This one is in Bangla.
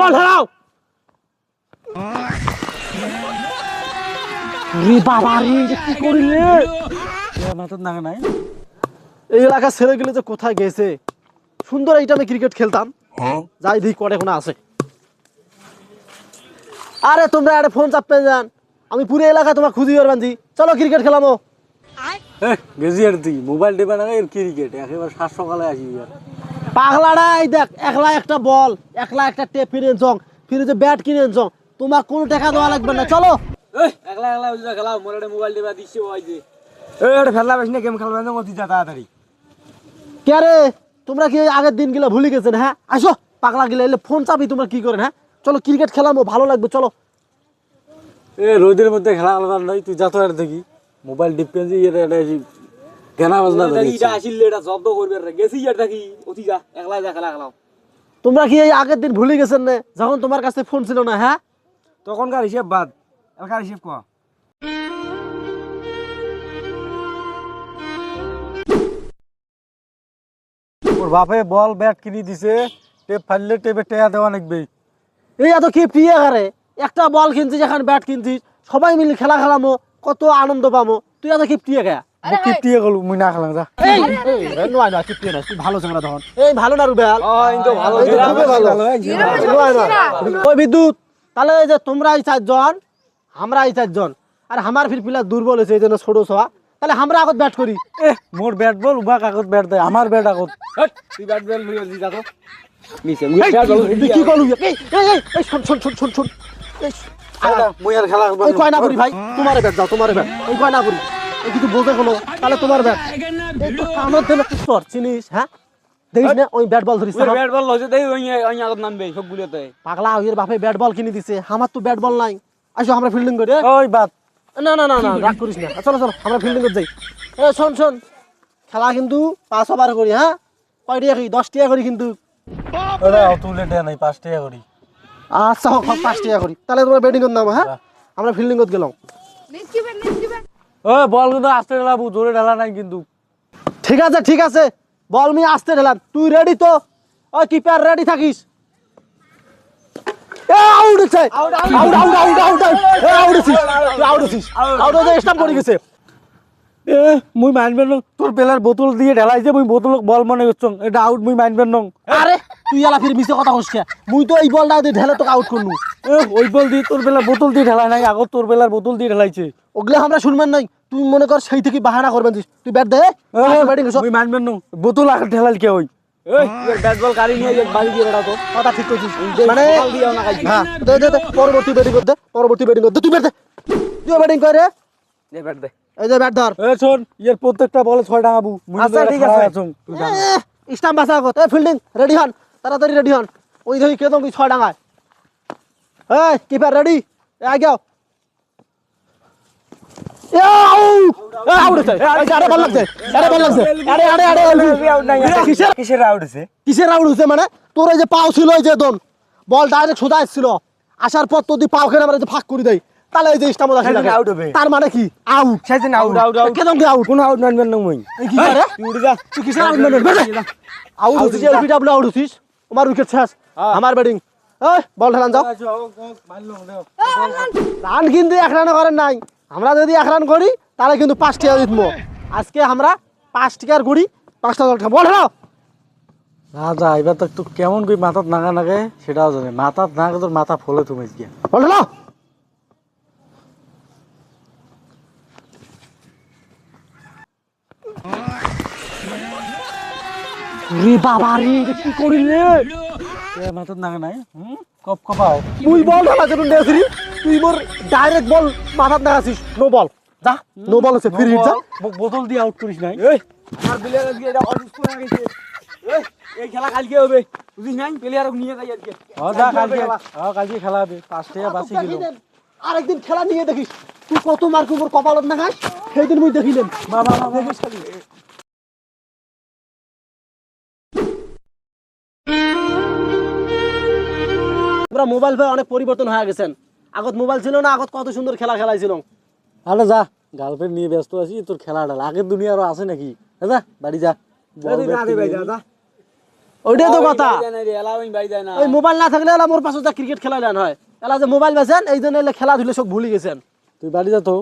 বল ধরাও রে বাবা রে কি করিলে মাথার নাগা নাই এই এলাকার ছেলেগুলো যে কোথায় গেছে সুন্দর এইটা আমি ক্রিকেট খেলতাম যাই দেখি কটে কোনো আছে আরে তোমরা একটা ফোন চাপতে যান আমি পুরো এলাকা তোমার খুঁজি বান্ধি চলো ক্রিকেট খেলামো গেছি আর তুই মোবাইল টেপা না ক্রিকেট একেবারে 7 সকালে আসি পাগলাটা এই দেখ একলা একটা বল একলা একটা টেপ কিনে জং ফিরে যে ব্যাট কিনে জং তোমার কোনো টাকা দেওয়া লাগবে না চলো একলা একলা বুঝা খেলা মোরে মোবাইল টেপা দিছি ওই যে এটা ফেলা বেশ না গেম খেলবে না অতি তাড়াতাড়ি কে রে তোমরা কি আগের দিন গিলা ভুলে গেছেন হ্যাঁ আসো পাগলা গিলা এলে ফোন চাপি তোমরা কি করেন হ্যাঁ চলো ক্রিকেট খেলামো ভালো লাগবে চলো রোদের মধ্যে খেলা আলাদা নয় তুই যা তো আর দেখি মোবাইল ডিপেন্ড এটা গানা বাজনা দেখি এটা আসিল এটা জব্দ করবে গেছি আর দেখি অতি যা একলা যা খেলা খেলাও তোমরা কি এই আগের দিন ভুলে গেছেন না যখন তোমার কাছে ফোন ছিল না হ্যাঁ তখনকার হিসাব বাদ এখনকার হিসাব কো ওর বাপে বল ব্যাট কিনে দিছে টেপ ফাললে টেপে টেয়া দেওয়া লাগবে এই এত কি প্রিয় করে একটা বল কিনছিস এখন ব্যাট কিনছিস সবাই মিলে খেলা খেলামো কত আনন্দ পামো তুই এত কি প্রিয় গায়া কিপ্টিয়ে গেল মুই না খেলাম যা এই নয় নয় কিপ্টিয়ে না তুই ভালো চাংরা তখন এই ভালো না রুবেল ইনতো ভালো ওই বিদ্যুৎ তাহলে এই যে তোমরা এই চারজন আমরা এই চারজন আর আমার ফির প্লেয়ার দুর্বল হয়েছে এই জন্য ছোট ছোয়া তাহলে আমরা আগত ব্যাট করি মোর ব্যাট বল উবা কাগজ ব্যাট দেয় আমার ব্যাট আগত তুই ব্যাট বল লই দি যা তো মিছে মুই তুই কি করলু এই এই শোন শোন শোন শোন শোন মুই আর খেলা ওই কয় না করি ভাই তোমারে ব্যাট দাও তোমারে ব্যাট ওই কয় না করি এই কিছু বোঝে হলো তাহলে তোমার ব্যাট আমার দেবে তোর চিনিস হ্যাঁ দেখিস না ওই ব্যাট বল ধরিস ব্যাট বল লজে দেই ওই আগত নামবে সবগুলোতে পাগলা ওর বাপে ব্যাট বল কিনে দিছে আমার তো ব্যাট বল নাই আসো আমরা ফিল্ডিং করি ওই বাত না না না না রাগ করিস না চলো চলো আমরা ফিল্ডিং করতে যাই এ শোন শোন খেলা কিন্তু 5 ওভার করি হ্যাঁ কয় টাকা করি 10 টাকা করি কিন্তু ওরা তুলে দেয় নাই 5 টাকা করি আচ্ছা হোক 5 টাকা করি তাহলে তোমরা ব্যাটিং করতে নাও হ্যাঁ আমরা ফিল্ডিং করতে গেলাম ওই বল কিন্তু আস্তে ঢালাবো জোরে ঢালা নাই কিন্তু ঠিক আছে বল মি আসতে ঢেলান তুই রেডি তো ওই কিপার রেডি থাকিস এ আউট হচ্ছে আউট স্টাম্প করে গেছে এ মুই মানবেন না তোর পেলার বোতল দিয়ে ঢালাইছে মুই বোতল বল মনে করছং এটা আউট মুই মানবেন না আরে তুই এলা ফির মিছে কথা কইছ মুই তো এই বলটা দিয়ে ঢেলে তোকে আউট করনু ওই বল দিয়ে তোর পেলার বোতল দিয়ে ঢালাই নাই আগত তোর পেলার বোতল দিয়ে ঢালাইছে ওগুলা আমরা শুনবেন নাই তুই মনে কর সেই থেকে বাহানা করবেন তুই ব্যাট দে ব্যাটিং করছ মুই মানবেন না বোতল আগে ঢালাল কে ওই এই ব্যাট বল কারি নিয়ে বাড়ি দিয়ে বেড়া তো কথা ঠিক কইছিস মানে হ্যাঁ দে পরবর্তী ব্যাটিং কর দে তুই ব্যাট দে তুই ব্যাটিং কর রে দে ব্যাট দে এই যে ব্যাট ধর এ শোন এর প্রত্যেকটা বলে 6 টাকাবু আচ্ছা ঠিক আছে স্টাম্প বাসা কত ফিল্ডিং রেডি হন তাড়াতাড়ি রেডি হন ওই ধই কে তুমি 6 টাকায় এই কিপার রেডি আই যাও কিসের আউট হইছে মানে তোর এই যে পাও ছিল এই যে দন বল ডাইরেক্ট সোজা আসছিল আসার পর তো তুই পাও খেলে আমরা যে ফাঁক করে দেই তাহলে এই যে স্টাম্প আউট হবে তার মানে কি আউট সেদিন আউট কেন কি আউট কোন আউট মানবেন না মুই এই কি করে তুই উড়ে যা তুই কিসের আউট মানবেন আউট হইছে এলবিডব্লিউ আউট হইছিস আমার উইকেট শেষ আমার ব্যাটিং এই বল ঢালান যাও রান কিন্তু 1 রানও করেন নাই আমরা যদি 1 রান করি তাহলে কিন্তু 5 টাকা জিতবো আজকে আমরা 5 টাকার গুড়ি 5টা দল খাবো বল ঢালাও রাজা এবার তো কেমন কই মাথাত নাগা নাগে সেটাও জানে মাথাত নাগে তোর মাথা ফলে তুমি গিয়া বল ঢালাও রে বাবা রে কি করিলে মাথাত নাগে নাই কপ কপাও তুই বল ঢালা যেন নেছিস তুই মোর ডাইরেক্ট বল মাথাত লাগাছিস নো বল যা নো বল আছে ফ্রি হিট যা বোতল দিয়ে আউট করিস নাই এই আর প্লেয়ার আজকে এটা অসুস্থ হয়ে গেছে এই খেলা কালকে হবে বুঝিস নাই প্লেয়ারক নিয়ে যাই আজকে যা কালকে খেলা হবে 5 টাকা বাঁচি গেল আরেকদিন খেলা নিয়ে দেখিস তুই কত মার্ক উপর কপালত না খাস সেই দিন মুই দেখিলাম বাবা দেখিস খালি আমরা মোবাইল ভাই অনেক পরিবর্তন হয়ে গেছেন আগত মোবাইল ছিল না আগত কত সুন্দর খেলা খেলাইছিল আরে যা গার্লফ্রেন্ড নিয়ে ব্যস্ত আছি তোর খেলাটা আগের দুনিয়া আরো আছে নাকি যা বাড়ি যা ওইটাই তো কথা এলাওইন ভাই যায় না ওই মোবাইল না থাকলে এলা মোর পাশে ক্রিকেট খেলাইলেন হয় এলা যে মোবাইল বেছেন এই জন্য খেলাধুলা সব ভুলে গেছেন তুই বাড়ি যা তো